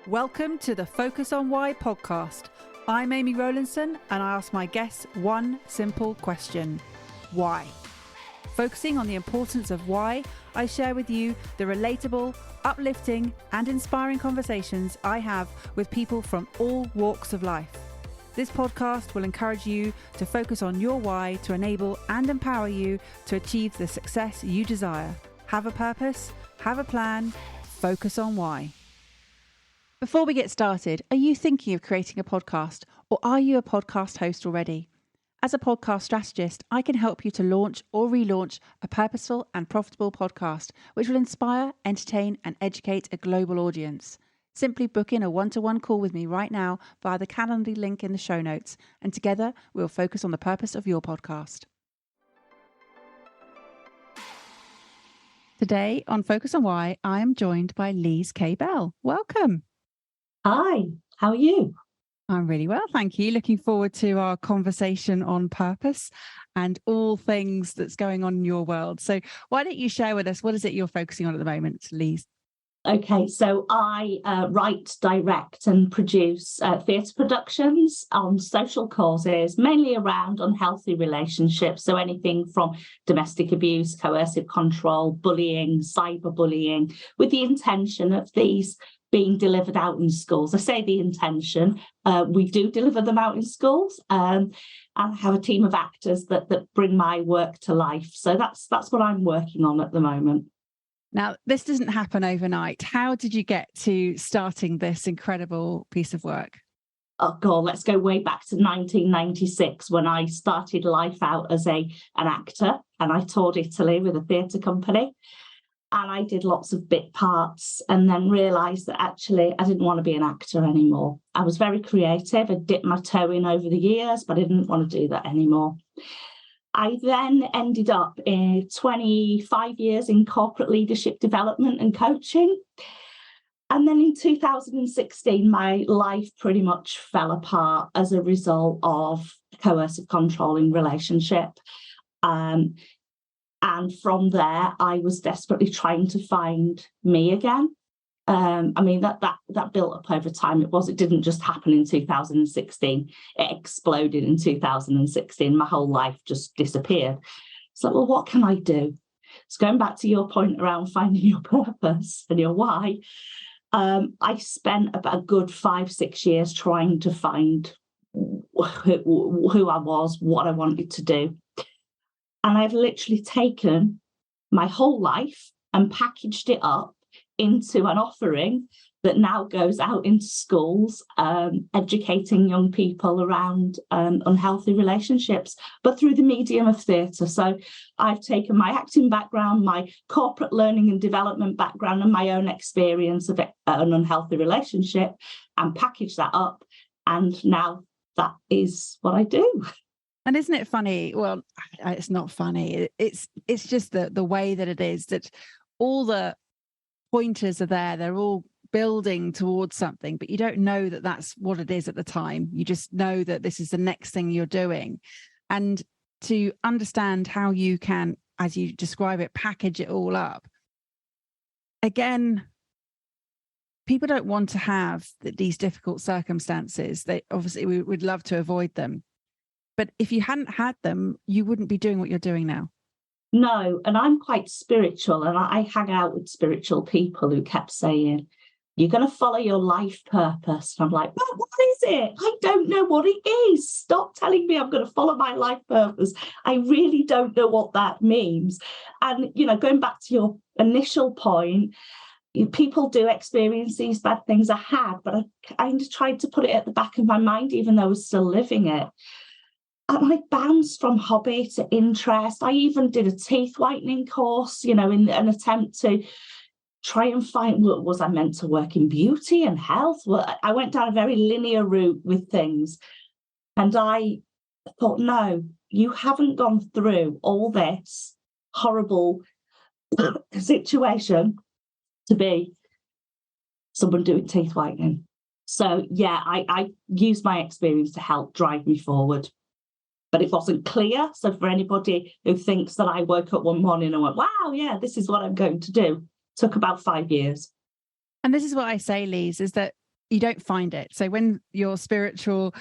Welcome to the Focus on Why podcast. I'm Amy Rowlandson and I ask my guests one simple question. Why? Focusing on the importance of why, I share with you the relatable, uplifting and inspiring conversations I have with people from all walks of life. This podcast will encourage you to focus on your why to enable and empower you to achieve the success you desire. Have a purpose, have a plan, focus on why. Before we get started, are you thinking of creating a podcast or are you a podcast host already? As a podcast strategist, I can help you to launch or relaunch a purposeful and profitable podcast, which will inspire, entertain, and educate a global audience. Simply book in a one-to-one call with me right now via the Calendly link in the show notes, and together we'll focus on the purpose of your podcast. Today on Focus on Why, I am joined by Lise Kaye-Bell. Welcome. Hi, how are you? I'm really well, thank you. Looking forward to our conversation on purpose and all things that's going on in your world. So why don't you share with us, what is it you're focusing on at the moment, Lise? Okay, so I write, direct and produce theatre productions on social causes, mainly around unhealthy relationships. So anything from domestic abuse, coercive control, bullying, cyberbullying, with the intention of these being delivered out in schools. I say the intention, we do deliver them out in schools, and I have a team of actors that bring my work to life. So that's what I'm working on at the moment. Now, this doesn't happen overnight. How did you get to starting this incredible piece of work? Oh God, let's go way back to 1996 when I started life out as an actor, and I toured Italy with a theatre company. And I did lots of bit parts and then realised that actually I didn't want to be an actor anymore. I was very creative. I dipped my toe in over the years, but I didn't want to do that anymore. I then ended up in 25 years in corporate leadership development and coaching. And then in 2016, my life pretty much fell apart as a result of coercive controlling relationship. And from there, I was desperately trying to find me again. That built up over time. It didn't just happen in 2016. It exploded in 2016. My whole life just disappeared. So, well, what can I do? So going back to your point around finding your purpose and your why, I spent about a good 5-6 years trying to find who I was, what I wanted to do. And I've literally taken my whole life and packaged it up into an offering that now goes out into schools, educating young people around unhealthy relationships, but through the medium of theatre. So I've taken my acting background, my corporate learning and development background, and my own experience of an unhealthy relationship and packaged that up. And now that is what I do. And isn't it funny? Well, it's not funny. It's just the way that it is, that all the pointers are there. They're all building towards something, but you don't know that that's what it is at the time. You just know that this is the next thing you're doing. And to understand how you can, as you describe it, package it all up. Again, people don't want to have these difficult circumstances. We would love to avoid them. But if you hadn't had them, you wouldn't be doing what you're doing now. No, and I'm quite spiritual, and I hang out with spiritual people who kept saying, you're going to follow your life purpose. And I'm like, but what is it? I don't know what it is. Stop telling me I'm going to follow my life purpose. I really don't know what that means. And, going back to your initial point, people do experience these bad things I had, but I kind of tried to put it at the back of my mind, even though I was still living it. And I bounced from hobby to interest. I even did a teeth whitening course, in an attempt to try and find, was I meant to work in beauty and health? Well, I went down a very linear route with things. And I thought, no, you haven't gone through all this horrible situation to be someone doing teeth whitening. So, yeah, I used my experience to help drive me forward. But it wasn't clear. So for anybody who thinks that I woke up one morning and went, wow, yeah, this is what I'm going to do, took about 5 years. And this is what I say, Lise, is that you don't find it. So when your spiritual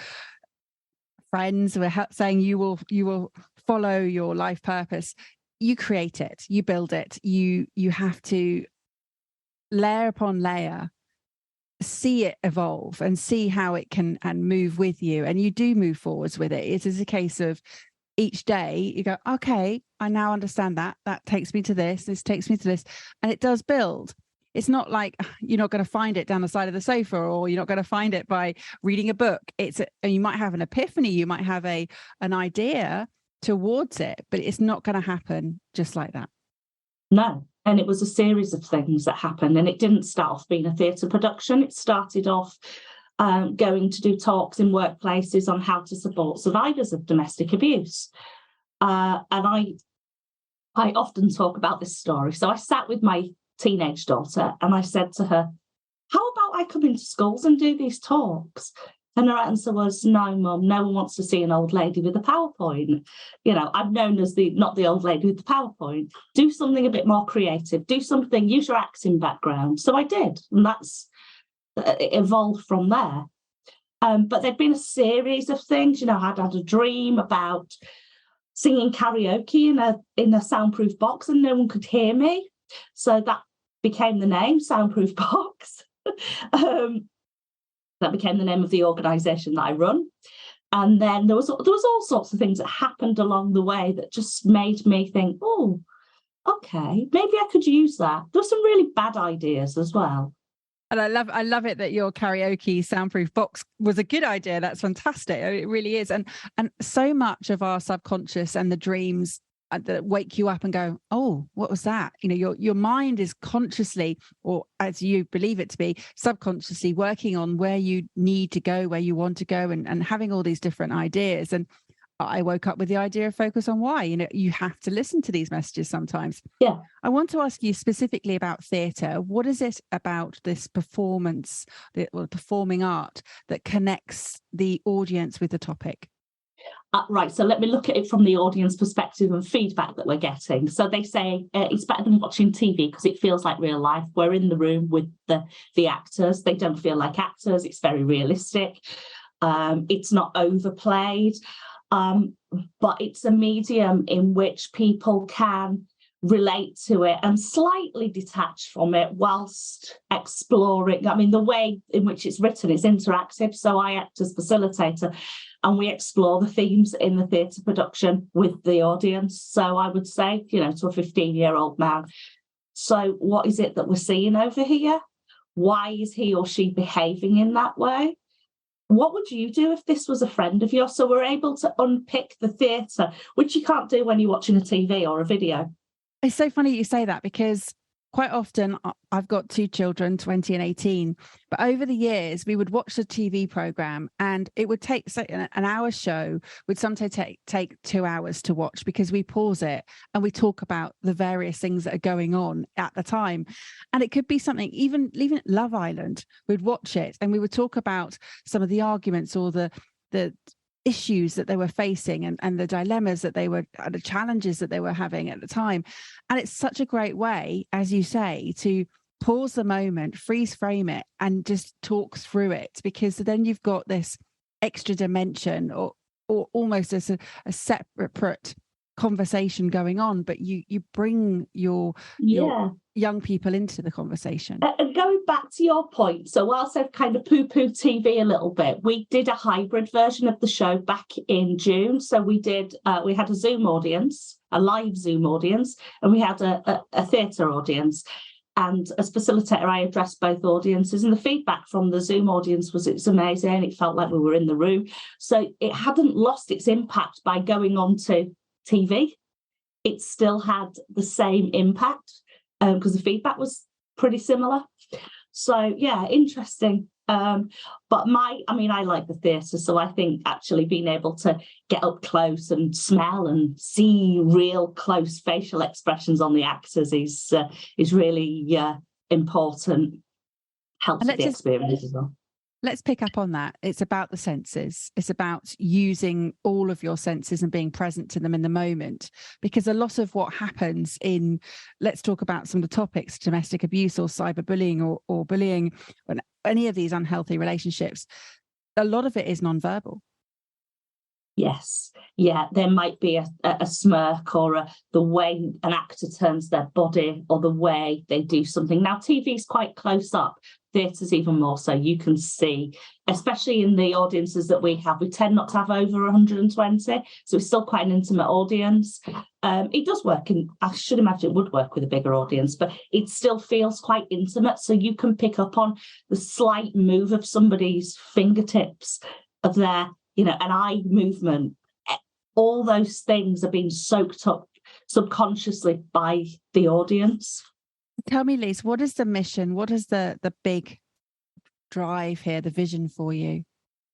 friends were saying you will follow your life purpose, you create it, you build it, you have to layer upon layer, see it evolve and see how it can and move with you, and you do move forwards with it. It is a case of each day you go, okay, I now understand that takes me to this takes me to this, and it does build. It's not like you're not going to find it down the side of the sofa, or you're not going to find it by reading a book. You might have an epiphany, you might have an idea towards it, but it's not going to happen just like that. No. And it was a series of things that happened, and it didn't start off being a theatre production. It started off going to do talks in workplaces on how to support survivors of domestic abuse. And I often talk about this story. So I sat with my teenage daughter and I said to her, how about I come into schools and do these talks? And her answer was, no, Mum, no one wants to see an old lady with a PowerPoint. I'm known as not the old lady with the PowerPoint. Do something a bit more creative. Do something, use your acting background. So I did. And it evolved from there. But there'd been a series of things. I'd had a dream about singing karaoke in a soundproof box, and no one could hear me. So that became the name, Soundproof Box. That became the name of the organisation that I run. And then there was all sorts of things that happened along the way that just made me think, oh, okay, maybe I could use that. There were some really bad ideas as well. And I love it that your karaoke soundproof box was a good idea. That's fantastic. It really is. And so much of our subconscious and the dreams that wake you up and go, oh, what was that? Your mind is consciously, or as you believe it to be, subconsciously working on where you need to go, where you want to go, and having all these different ideas. And I woke up with the idea of focus on why. You have to listen to these messages sometimes. Yeah. I want to ask you specifically about theatre. What is it about this performance, the performing art, that connects the audience with the topic? Right, so let me look at it from the audience perspective and feedback that we're getting. So they say it's better than watching TV because it feels like real life. We're in the room with the actors. They don't feel like actors. It's very realistic. It's not overplayed. But it's a medium in which people can relate to it and slightly detach from it whilst exploring. I mean, the way in which it's written is interactive. So I act as facilitator and we explore the themes in the theatre production with the audience. So I would say, to a 15-year-old man, so what is it that we're seeing over here? Why is he or she behaving in that way? What would you do if this was a friend of yours? So we're able to unpick the theatre, which you can't do when you're watching a TV or a video. It's so funny you say that, because quite often I've got two children, 20 and 18, but over the years we would watch the TV program and it would take, say, an hour show would sometimes take 2 hours to watch, because we pause it and we talk about the various things that are going on at the time. And it could be something, even Love Island, we'd watch it and we would talk about some of the arguments or the issues that they were facing and the dilemmas that they were, the challenges that they were having at the time. And it's such a great way, as you say, to pause the moment, freeze frame it, and just talk through it, because then you've got this extra dimension or almost as a separate conversation going on, but you bring your young people into the conversation. And going back to your point, so whilst I've kind of poo-pooed TV a little bit, we did a hybrid version of the show back in June. So we had a Zoom audience, a live Zoom audience, and we had a theatre audience. And as facilitator, I addressed both audiences, and the feedback from the Zoom audience was it's amazing. It felt like we were in the room. So it hadn't lost its impact by going on to TV. It still had the same impact because the feedback was pretty similar. So yeah, interesting. But I like the theatre, so I think actually being able to get up close and smell and see real close facial expressions on the actors is really important. Helps with the experience as well. Let's pick up on that. It's about the senses. It's about using all of your senses and being present to them in the moment. Because a lot of what happens let's talk about some of the topics, domestic abuse or cyberbullying or bullying, any of these unhealthy relationships, a lot of it is nonverbal. Yes. Yeah, there might be a smirk or the way an actor turns their body or the way they do something. Now, TV is quite close up. Theatre's even more so. You can see, especially in the audiences that we have, we tend not to have over 120, so it's still quite an intimate audience. It does work, and I should imagine it would work with a bigger audience, but it still feels quite intimate, so you can pick up on the slight move of somebody's fingertips, of their, an eye movement. All those things are being soaked up subconsciously by the audience. Tell me, Lise, what is the mission? What is the big drive here, the vision for you?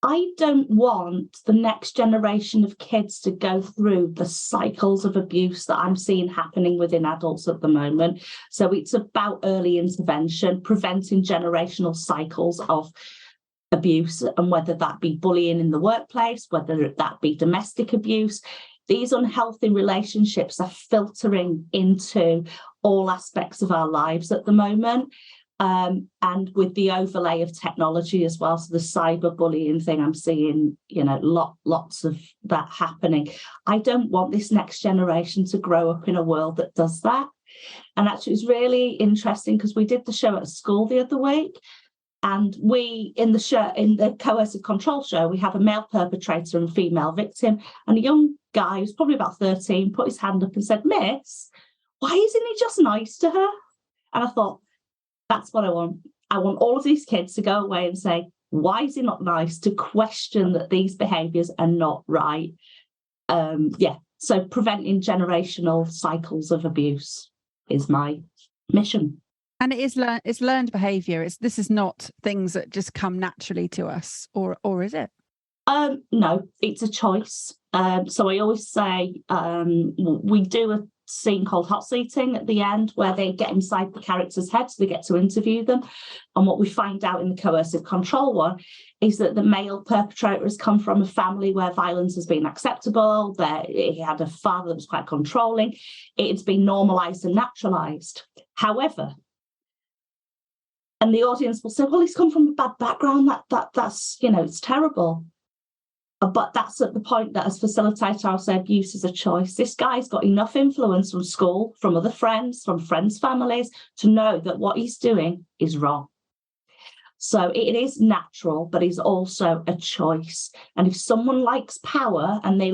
I don't want the next generation of kids to go through the cycles of abuse that I'm seeing happening within adults at the moment. So it's about early intervention, preventing generational cycles of abuse, and whether that be bullying in the workplace, whether that be domestic abuse. These unhealthy relationships are filtering into all aspects of our lives at the moment. And with the overlay of technology as well, so the cyberbullying thing, I'm seeing, lots of that happening. I don't want this next generation to grow up in a world that does that. And actually, it's really interesting because we did the show at a school the other week. And we, in the coercive control show, we have a male perpetrator and a female victim. And a young guy who's probably about 13 put his hand up and said, "Miss, why isn't he just nice to her?" And I thought, that's what I want. I want all of these kids to go away and say, why is he not nice? To question that these behaviours are not right. So preventing generational cycles of abuse is my mission. And it's learned behaviour. This is not things that just come naturally to us, or is it? No, it's a choice. So I always say we do a scene called hot seating at the end, where they get inside the character's head, so they get to interview them. And what we find out in the coercive control one is that the male perpetrator has come from a family where violence has been acceptable, that he had a father that was quite controlling. It's been normalised and naturalised. However, and the audience will say, well, he's come from a bad background, that's it's terrible. But that's at the point that as facilitator, I'll say abuse is a choice. This guy's got enough influence from school, from other friends, from friends' families, to know that what he's doing is wrong. So it is natural, but it's also a choice. And if someone likes power and they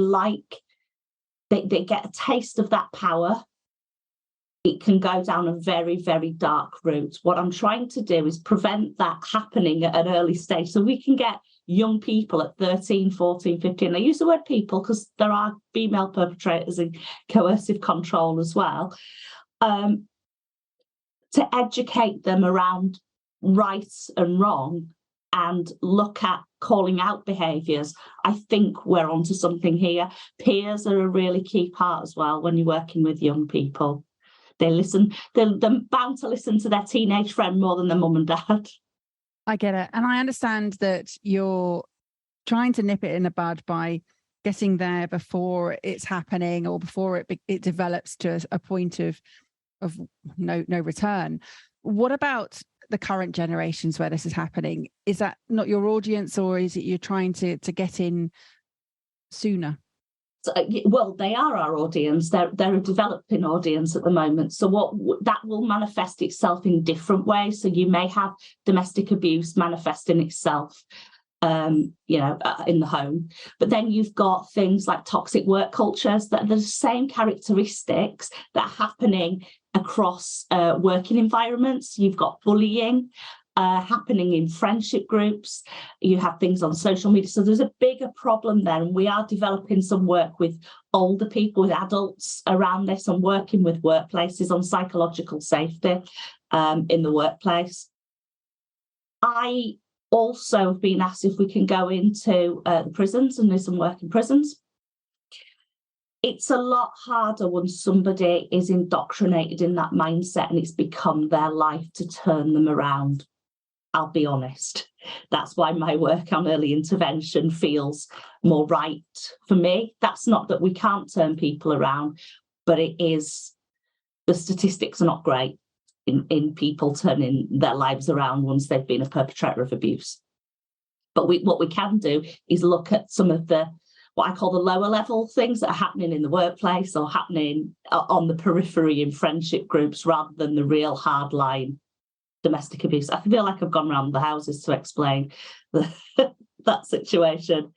get a taste of that power, it can go down a very, very dark route. What I'm trying to do is prevent that happening at an early stage, so we can get young people at 13, 14, 15. I use the word people because there are female perpetrators in coercive control as well, to educate them around right and wrong and look at calling out behaviours. I think we're onto something here. Peers are a really key part as well when you're working with young people. They listen, they're bound to listen to their teenage friend more than their mum and dad. I get it. And I understand that you're trying to nip it in the bud by getting there before it's happening, or before it develops to a point of no return. What about the current generations where this is happening? Is that not your audience, or is it you're trying to get in sooner? Well, they are our audience. They're a developing audience at the moment. So that will manifest itself in different ways. So you may have domestic abuse manifesting itself, in the home. But then you've got things like toxic work cultures that are the same characteristics that are happening across working environments. You've got bullying happening in friendship groups. You have things on social media. So there's a bigger problem there. And we are developing some work with older people, with adults around this, and working with workplaces on psychological safety in the workplace. I also have been asked if we can go into the prisons and do some work in prisons. It's a lot harder when somebody is indoctrinated in that mindset and it's become their life to turn them around. I'll be honest. That's why my work on early intervention feels more right for me. That's not that we can't turn people around, but it is, the statistics are not great. in people turning their lives around once they've been a perpetrator of abuse. But what we can do is look at some of the, what I call the lower level things that are happening in the workplace or happening on the periphery in friendship groups, rather than the real hardline domestic abuse. I feel like I've gone around the houses to explain that situation.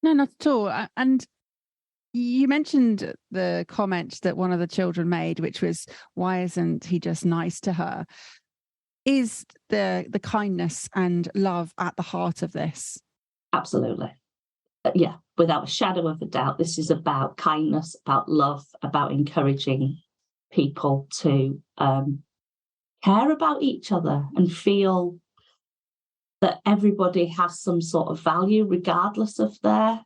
No, not at all. And you mentioned the comment that one of the children made, which was, why isn't he just nice to her? Is the kindness and love at the heart of this? Absolutely. Yeah, without a shadow of a doubt, this is about kindness, about love, about encouraging people to care about each other and feel that everybody has some sort of value regardless of their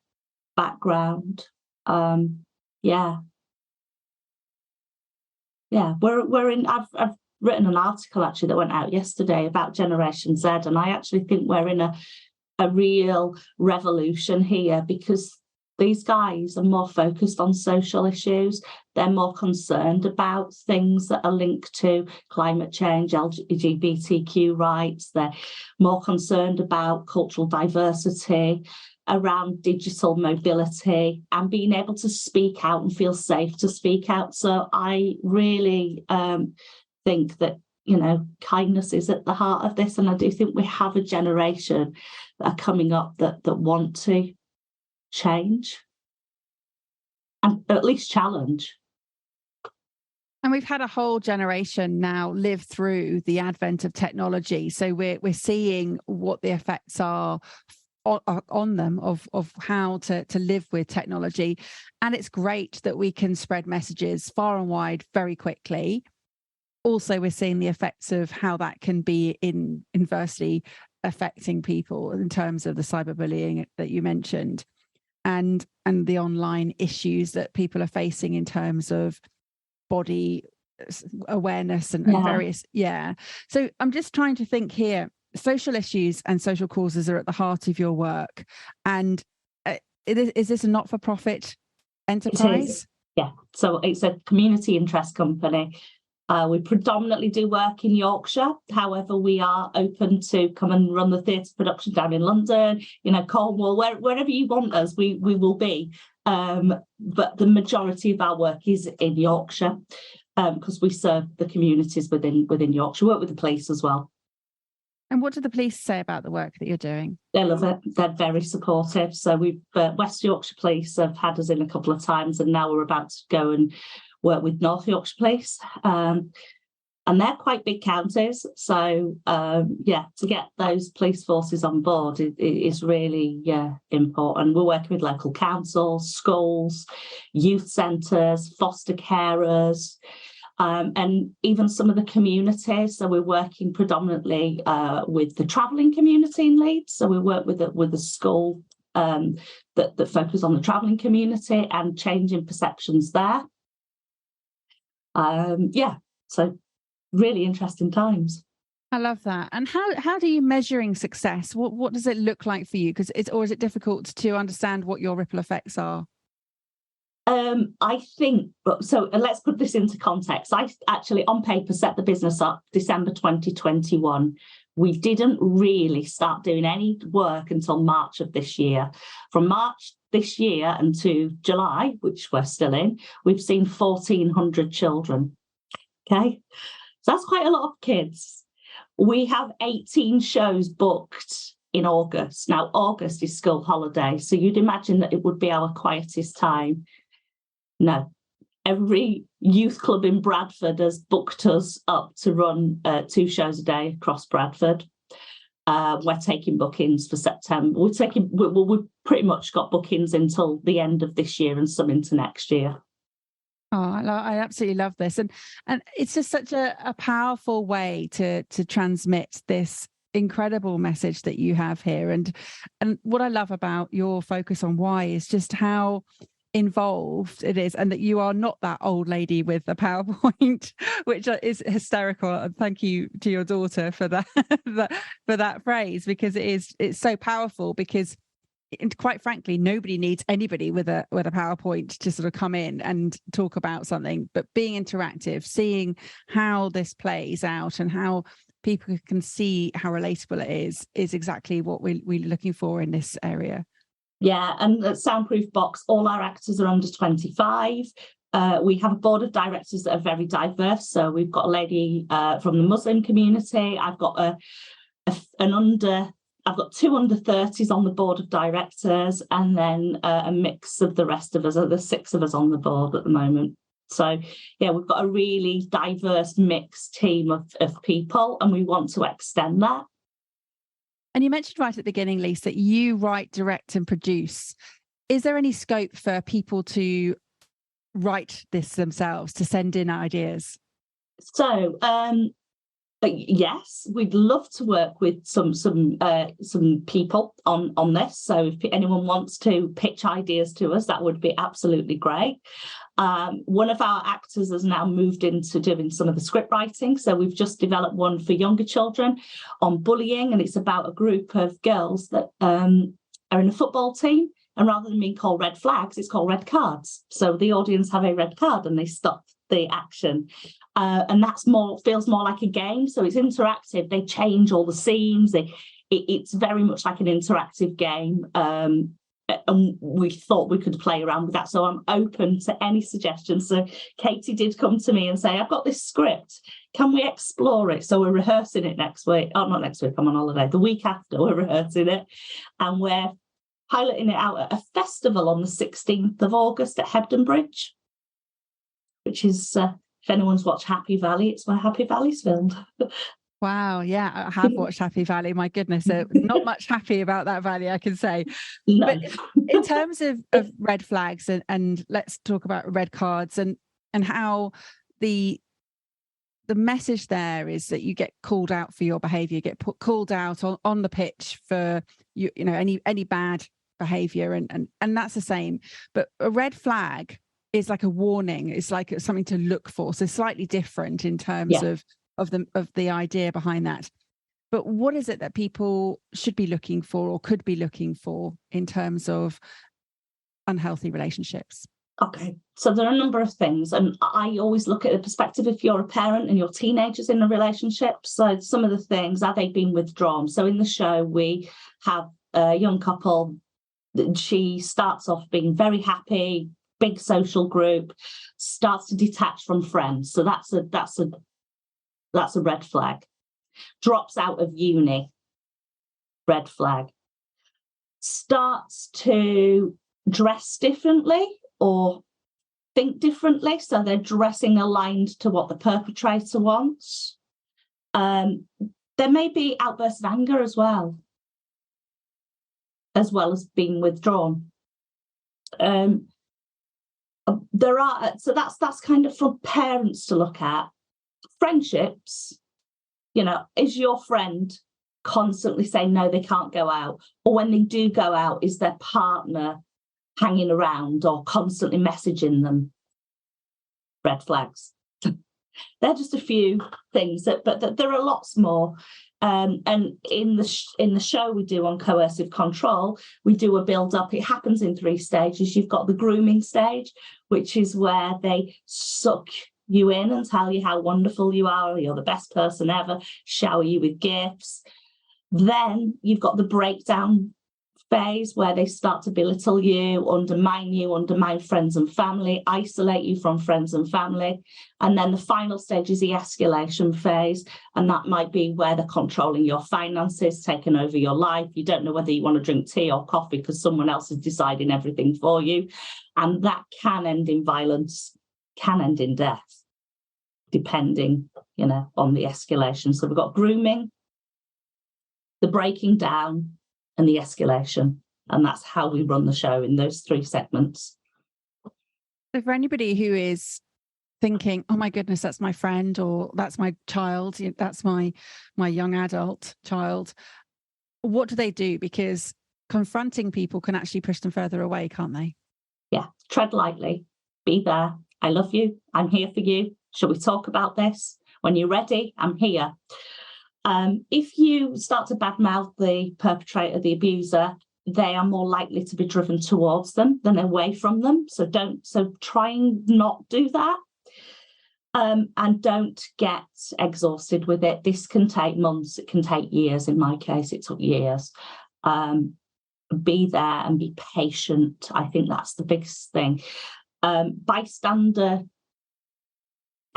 background. Yeah, we're in. I've written an article actually that went out yesterday about Generation Z, and I actually think we're in a real revolution here, because these guys are more focused on social issues. They're more concerned about things that are linked to climate change, LGBTQ rights. They're more concerned about cultural diversity, around digital mobility, and being able to speak out and feel safe to speak out. So I really think that, you know, kindness is at the heart of this. And I do think we have a generation that are coming up that want to change and at least challenge. And we've had a whole generation now live through the advent of technology. So we're seeing what the effects are on them of how to live with technology. And it's great that we can spread messages far and wide very quickly. Also, we're seeing the effects of how that can be inversely affecting people in terms of the cyberbullying that you mentioned, and the online issues that people are facing in terms of body awareness and various. So I'm just trying to think here. Social issues and social causes are at the heart of your work. And is this a not-for-profit enterprise? Yeah, so it's a community interest company. We predominantly do work in Yorkshire. However, we are open to come and run the theatre production down in London, you know, Cornwall, wherever you want us, we will be. But the majority of our work is in Yorkshire, because we serve the communities within Yorkshire. We work with the police as well. And what do the police say about the work that you're doing? They love it. They're very supportive. So we've West Yorkshire Police have had us in a couple of times, and now we're about to go and work with North Yorkshire Police. And they're quite big counties. So, to get those police forces on board is really important. We're working with local councils, schools, youth centres, foster carers, and even some of the communities. So we're working predominantly with the travelling community in Leeds. So we work with a school that focus on the travelling community and changing perceptions there. So really interesting times. I love that. And how do you measuring success? What does it look like for you? Or is it difficult to understand what your ripple effects are? I think so. Let's put this into context. I actually, on paper, set the business up December 2021. We didn't really start doing any work until March of this year. From March this year and to July, which we're still in, we've seen 1,400 children. Okay, so that's quite a lot of kids. We have 18 shows booked in August. Now, August is school holiday, so you'd imagine that it would be our quietest time. No, every youth club in Bradford has booked us up to run 2 shows a day across Bradford. We're taking bookings for September. We've pretty much got bookings until the end of this year and some into next year. Oh, I absolutely love this. And it's just such a powerful way to transmit this incredible message that you have here. And what I love about your focus on why is just how involved it is, and that you are not that old lady with a PowerPoint, which is hysterical. And thank you to your daughter for that for that phrase, because it's so powerful, because and quite frankly, nobody needs anybody with a PowerPoint to sort of come in and talk about something, but being interactive, seeing how this plays out and how people can see how relatable it is exactly what we're looking for in this area. Yeah, and the soundproof box, all our actors are under 25. We have a board of directors that are very diverse. So we've got a lady from the Muslim community. I've got I've got 2 under 30s on the board of directors, and then a mix of the rest of us. There's 6 of us on the board at the moment. So yeah, we've got a really diverse mixed team of people, and we want to extend that. And you mentioned right at the beginning, Lise, that you write, direct and produce. Is there any scope for people to write this themselves, to send in ideas? So yes, we'd love to work with some people on this. So if anyone wants to pitch ideas to us, that would be absolutely great. One of our actors has now moved into doing some of the script writing. So we've just developed one for younger children on bullying, and it's about a group of girls that are in a football team. And rather than being called red flags, it's called red cards. So the audience have a red card and they stop the action. And that's feels more like a game. So it's interactive. They change all the scenes. It's very much like an interactive game. And we thought we could play around with that. So I'm open to any suggestions. So Katie did come to me and say, I've got this script. Can we explore it? So we're rehearsing it next week. Oh, not next week. I'm on holiday. The week after, we're rehearsing it. And we're piloting it out at a festival on the 16th of August at Hebden Bridge, which is, if anyone's watched Happy Valley, it's where Happy Valley's filmed. Wow, yeah, I have watched Happy Valley. My goodness, not much happy about that valley, I can say. No. But in terms of red flags, and let's talk about red cards and how the message there is that you get called out for your behaviour, you get called out on the pitch for any bad behaviour, and that's the same. But a red flag is like a warning. It's like something to look for. So slightly different in terms of the idea behind that. But what is it that people should be looking for or could be looking for in terms of unhealthy relationships? Okay, so there are a number of things, and I always look at the perspective if you're a parent and your teenager's in a relationship. So some of the things, are they being withdrawn? So in the show, we have a young couple. She starts off being very happy, big social group, starts to detach from friends. So that's a red flag. Drops out of uni, red flag. Starts to dress differently or think differently. So they're dressing aligned to what the perpetrator wants. There may be outbursts of anger as well as being withdrawn. So that's kind of for parents to look at. Friendships, is your friend constantly saying no, they can't go out? Or when they do go out, is their partner hanging around or constantly messaging them? Red flags. They're just a few things, but there are lots more. And in the show we do on coercive control, we do a build up. It happens in 3 stages. You've got the grooming stage, which is where they suck you in and tell you how wonderful you are, you're the best person ever, shower you with gifts. Then you've got the breakdown phase where they start to belittle you, undermine friends and family, isolate you from friends and family. And then the final stage is the escalation phase. And that might be where they're controlling your finances, taking over your life. You don't know whether you want to drink tea or coffee because someone else is deciding everything for you. And that can end in violence, can end in death, depending, on the escalation. So we've got grooming, the breaking down, and the escalation. And that's how we run the show in those 3 segments. So for anybody who is thinking, oh my goodness, that's my friend, or that's my child, that's my young adult child, what do they do? Because confronting people can actually push them further away, can't they? Yeah, tread lightly, be there. I love you. I'm here for you. Shall we talk about this? When you're ready, I'm here. If you start to badmouth the perpetrator, the abuser, they are more likely to be driven towards them than away from them. So try and not do that. And don't get exhausted with it. This can take months, it can take years. In my case, it took years. Be there and be patient. I think that's the biggest thing. Bystander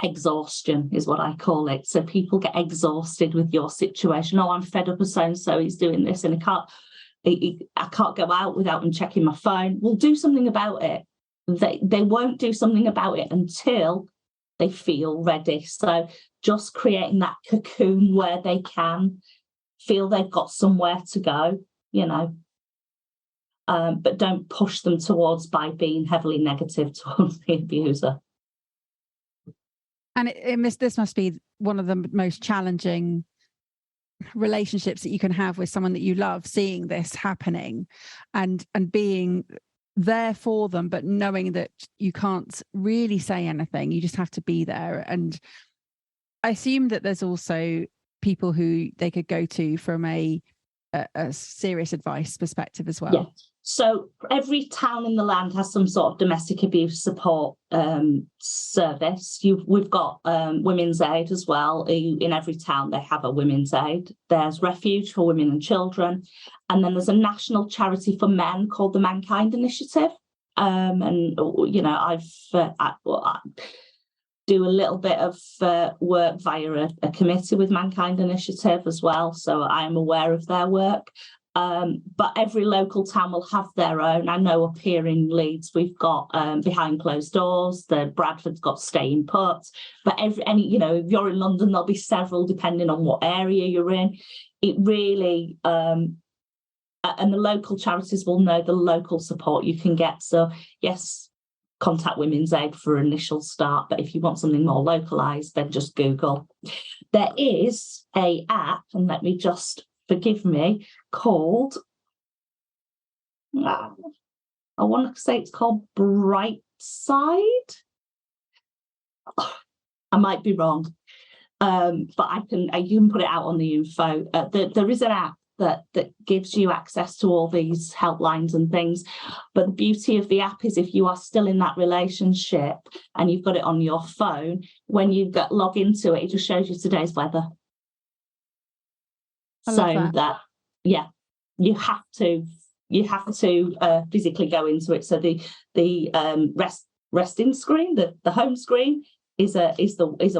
exhaustion is what I call it. So people get exhausted with your situation. Oh, I'm fed up of so-and-so, he's doing this and I can't go out without him checking my phone. Well, do something about it. They won't do something about it until they feel ready. So just creating that cocoon where they can feel they've got somewhere to go, but don't push them towards by being heavily negative towards the abuser. And this must be one of the most challenging relationships that you can have with someone that you love, seeing this happening and being there for them, but knowing that you can't really say anything. You just have to be there. And I assume that there's also people who they could go to from a serious advice perspective as well. Yeah. So every town in the land has some sort of domestic abuse support service. We've got Women's Aid as well. In every town, they have a Women's Aid. There's Refuge for Women and Children. And then there's a national charity for men called the Mankind Initiative. I do a little bit of work via a committee with Mankind Initiative as well. So I am aware of their work. But every local town will have their own. I know up here in Leeds, we've got Behind Closed Doors. The Bradford's got Staying Put. But if you're in London, there'll be several depending on what area you're in. It really, and the local charities will know the local support you can get. So yes, contact Women's Aid for initial start. But if you want something more localised, then just Google. There is a app, and let me just forgive me, called, I want to say it's called Brightside. I might be wrong, but you can put it out on the info. There is an app that gives you access to all these helplines and things. But the beauty of the app is if you are still in that relationship and you've got it on your phone, when you log into it, it just shows you today's weather. You have to physically go into it. So the resting screen, the home screen is a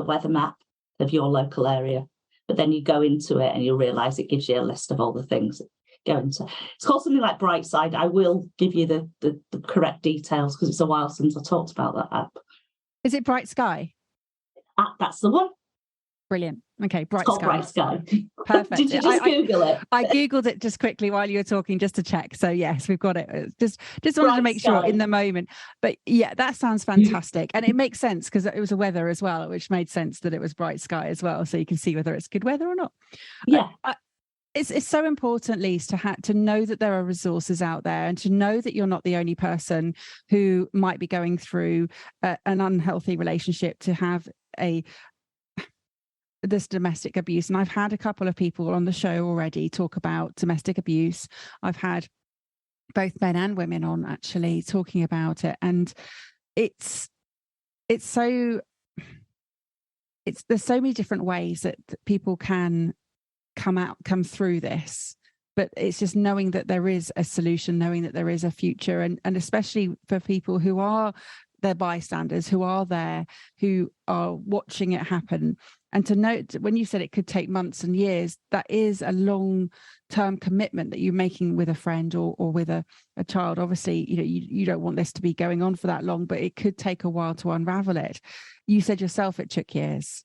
weather map of your local area. But then you go into it and you'll realise it gives you a list of all the things that go into. It's called something like Brightside. I will give you the correct details because it's a while since I talked about that app. Is it Bright Sky? That's the one. Brilliant. Okay, Bright Sky. Sky. Bright Sky. Perfect. Did you just Google it? I Googled it just quickly while you were talking, just to check. So yes, we've got it. Just wanted Bright to make Sky. sure in the moment. But yeah, that sounds fantastic. And it makes sense because it was a weather as well, which made sense that it was Bright Sky as well. So you can see whether it's good weather or not. Yeah. It's so important, Lise, to know that there are resources out there and to know that you're not the only person who might be going through an unhealthy relationship, to have this domestic abuse. And I've had a couple of people on the show already talk about domestic abuse. I've had both men and women on actually talking about it. And there's so many different ways that people can come through this. But it's just knowing that there is a solution, knowing that there is a future, and especially for people who are their bystanders, who are there, who are watching it happen. And to note, when you said it could take months and years, that is a long-term commitment that you're making with a friend or with a child. Obviously, you don't want this to be going on for that long, but it could take a while to unravel it. You said yourself it took years.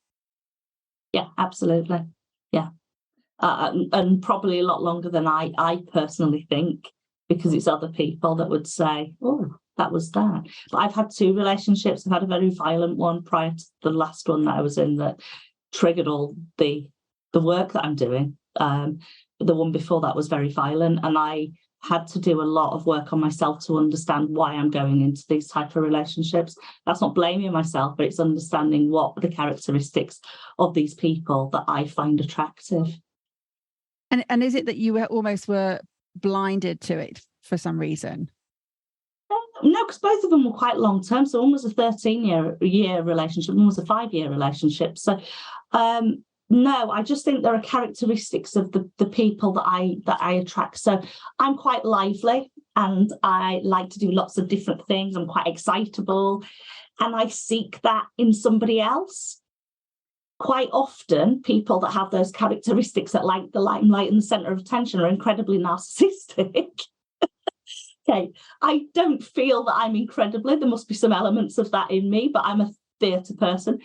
Yeah, absolutely. Yeah. And probably a lot longer than I personally think, because it's other people that would say, oh, that was that. But I've had 2 relationships. I've had a very violent one prior to the last one that I was in that triggered all the work that I'm doing. The one before that was very violent, and I had to do a lot of work on myself to understand why I'm going into these type of relationships. That's not blaming myself, but it's understanding what the characteristics of these people that I find attractive. And is it that you almost were blinded to it for some reason? No, because both of them were quite long term. So one was a 13-year relationship, one was a 5-year relationship. So no, I just think there are characteristics of the people that I attract. So I'm quite lively and I like to do lots of different things. I'm quite excitable and I seek that in somebody else. Quite often, people that have those characteristics that like the limelight and the centre of attention are incredibly narcissistic. Okay, I don't feel that I'm incredibly. There must be some elements of that in me, but I'm a theatre person.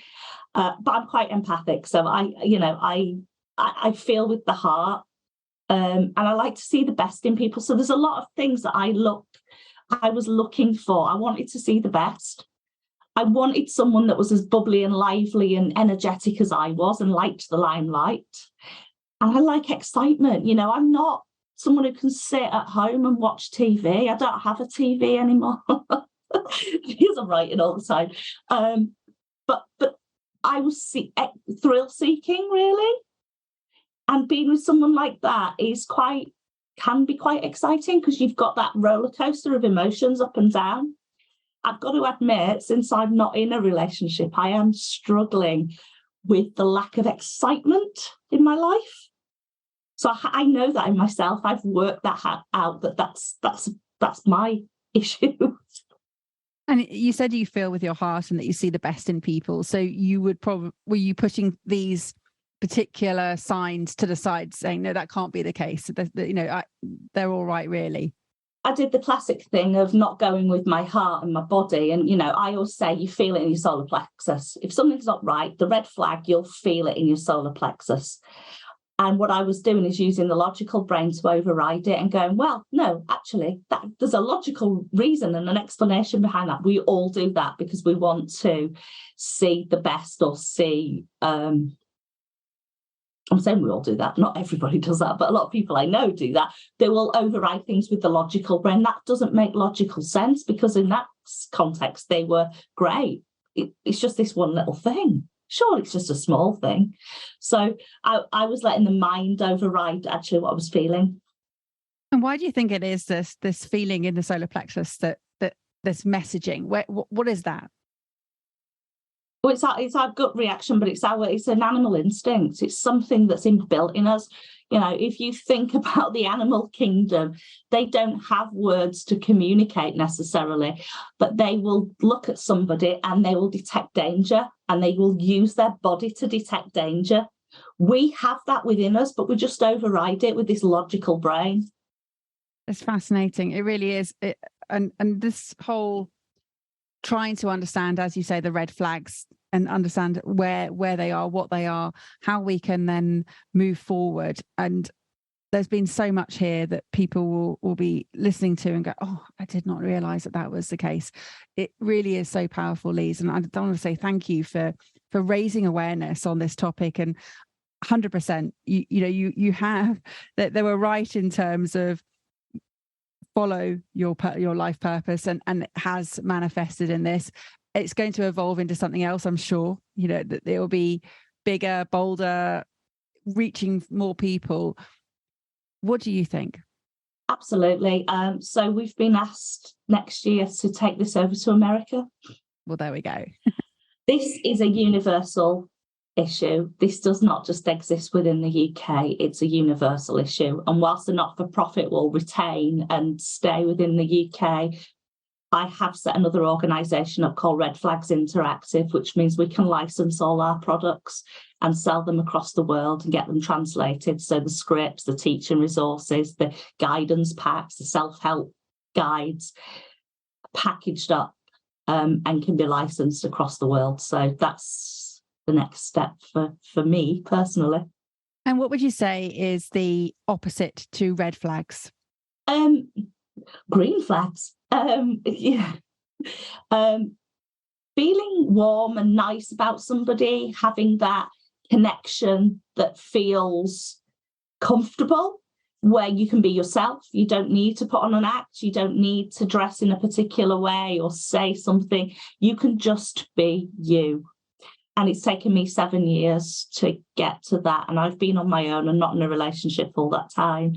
But I'm quite empathic, so I feel with the heart, and I like to see the best in people. So there's a lot of things that I was looking for. I wanted to see the best. I wanted someone that was as bubbly and lively and energetic as I was, and liked the limelight. And I like excitement. I'm not someone who can sit at home and watch TV. I don't have a TV anymore because I'm writing all the time. But I was thrill seeking, really, and being with someone like that can be quite exciting because you've got that roller coaster of emotions up and down. I've got to admit, since I'm not in a relationship, I am struggling with the lack of excitement in my life. So I know that in myself. I've worked that out. That's my issue. And you said you feel with your heart and that you see the best in people. So you would were you putting these particular signs to the side, saying no, that can't be the case? They're all right, really. I did the classic thing of not going with my heart and my body. And, I always say you feel it in your solar plexus. If something's not right, the red flag, you'll feel it in your solar plexus. And what I was doing is using the logical brain to override it and going, well, no, actually, there's a logical reason and an explanation behind that. We all do that because we want to see the best or see... I'm saying we all do that. Not everybody does that, but a lot of people I know do that. They will override things with the logical brain. That doesn't make logical sense because in that context, they were great. It's just this one little thing. Sure, it's just a small thing. So I was letting the mind override actually what I was feeling. And why do you think it is this feeling in the solar plexus that this messaging? What is that? Well, it's our gut reaction, but it's an animal instinct. It's something that's inbuilt in us. If you think about the animal kingdom, they don't have words to communicate necessarily, but they will look at somebody and they will detect danger and they will use their body to detect danger. We have that within us, but we just override it with this logical brain. It's fascinating. It really is. And this whole trying to understand, as you say, the red flags and understand where they are, what they are, how we can then move forward. And there's been so much here that people will be listening to and go, oh, I did not realize that was the case. It really is so powerful, Lise. And I don't want to say thank you for raising awareness on this topic. And 100%, you have that they were right in terms of follow your life purpose, and it has manifested in this. It's going to evolve into something else, I'm sure. That it will be bigger, bolder, reaching more people. What do you think? Absolutely. So we've been asked next year to take this over to America. Well, there we go. This is a universal issue. This does not just exist within the UK, it's a universal issue. And whilst the not-for-profit will retain and stay within the UK, I have set another organisation up called Red Flags Interactive, which means we can license all our products and sell them across the world and get them translated. So the scripts, the teaching resources, the guidance packs, the self-help guides, packaged up and can be licensed across the world. So that's the next step for me personally. And what would you say is the opposite to red flags? Green flags. Feeling warm and nice about somebody, having that connection that feels comfortable, where you can be yourself. You don't need to put on an act. You don't need to dress in a particular way or say something. You can just be you. And it's taken me 7 years to get to that. And I've been on my own and not in a relationship all that time.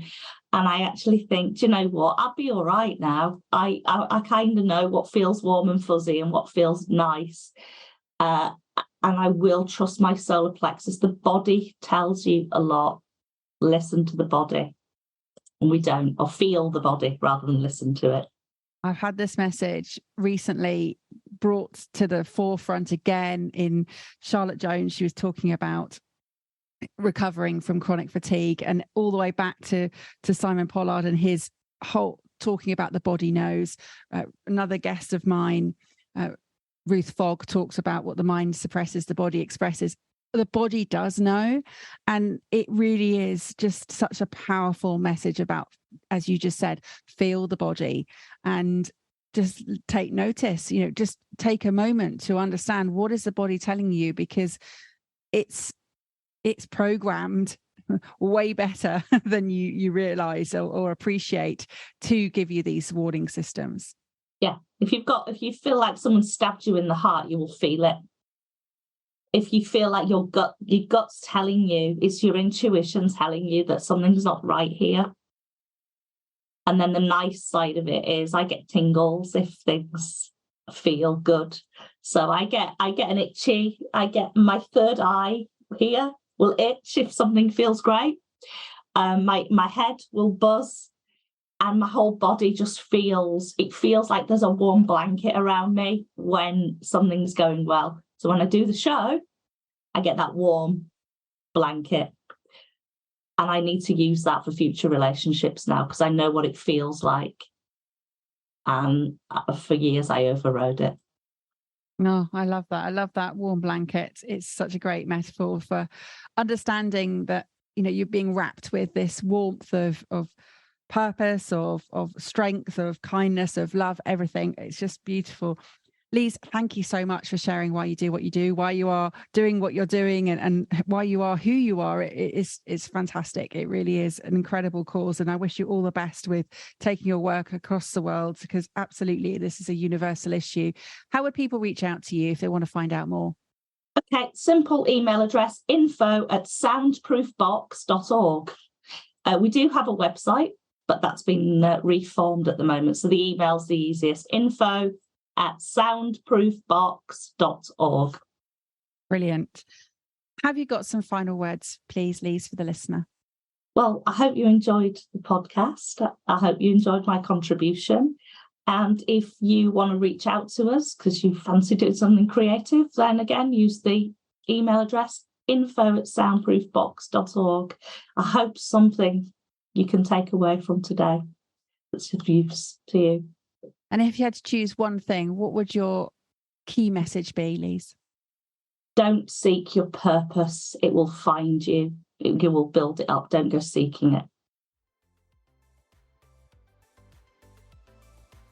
And I actually think, do you know what? I'll be all right now. I kind of know what feels warm and fuzzy and what feels nice. And I will trust my solar plexus. The body tells you a lot. Listen to the body. And we don't, or feel the body rather than listen to it. I've had this message recently brought to the forefront again in Charlotte Jones. She was talking about recovering from chronic fatigue, and all the way back to Simon Pollard and his whole talking about the body knows. Another guest of mine, Ruth Fogg, talks about what the mind suppresses, the body expresses. The body does know, and it really is just such a powerful message about, as you just said, feel the body and just take notice. Just take a moment to understand what is the body telling you, because it's programmed way better than you realize or appreciate to give you these warning systems. Yeah. If you feel like someone stabbed you in the heart, you will feel it. If you feel like your gut's telling you, it's your intuition telling you that something's not right here. And then the nice side of it is I get tingles if things feel good. So I get an itchy, I get my third eye here will itch if something feels great. My head will buzz, and my whole body just feels like there's a warm blanket around me when something's going well. So when I do the show, I get that warm blanket. And I need to use that for future relationships now, because I know what it feels like. And for years, I overrode it. No, I love that. I love that warm blanket. It's such a great metaphor for understanding that, you're being wrapped with this warmth of purpose, of strength, of kindness, of love, everything. It's just beautiful. Lise, thank you so much for sharing why you do what you do, why you are doing what you're doing, and why you are who you are. It's fantastic. It really is an incredible cause. And I wish you all the best with taking your work across the world, because absolutely this is a universal issue. How would people reach out to you if they want to find out more? Okay, simple email address, info@soundproofbox.org. We do have a website, but that's been reformed at the moment. So the email's the easiest, info@soundproofbox.org. Brilliant. Have you got some final words, please, Lise, for the listener? Well, I hope you enjoyed the podcast. I hope you enjoyed my contribution. And if you want to reach out to us because you fancy doing something creative, then again, use the email address, info@soundproofbox.org. I hope something you can take away from today that's of use to you. And if you had to choose one thing, what would your key message be, Lise? Don't seek your purpose. It will find you. You will build it up. Don't go seeking it.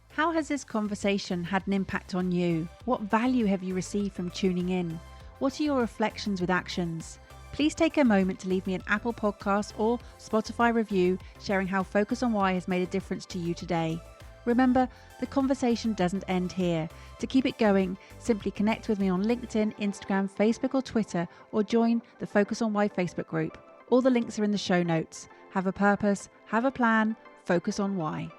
How has this conversation had an impact on you? What value have you received from tuning in? What are your reflections with actions? Please take a moment to leave me an Apple Podcast or Spotify review sharing how Focus on Why has made a difference to you today. Remember, the conversation doesn't end here. To keep it going, simply connect with me on LinkedIn, Instagram, Facebook or Twitter, or join the Focus on Why Facebook group. All the links are in the show notes. Have a purpose, have a plan, focus on why.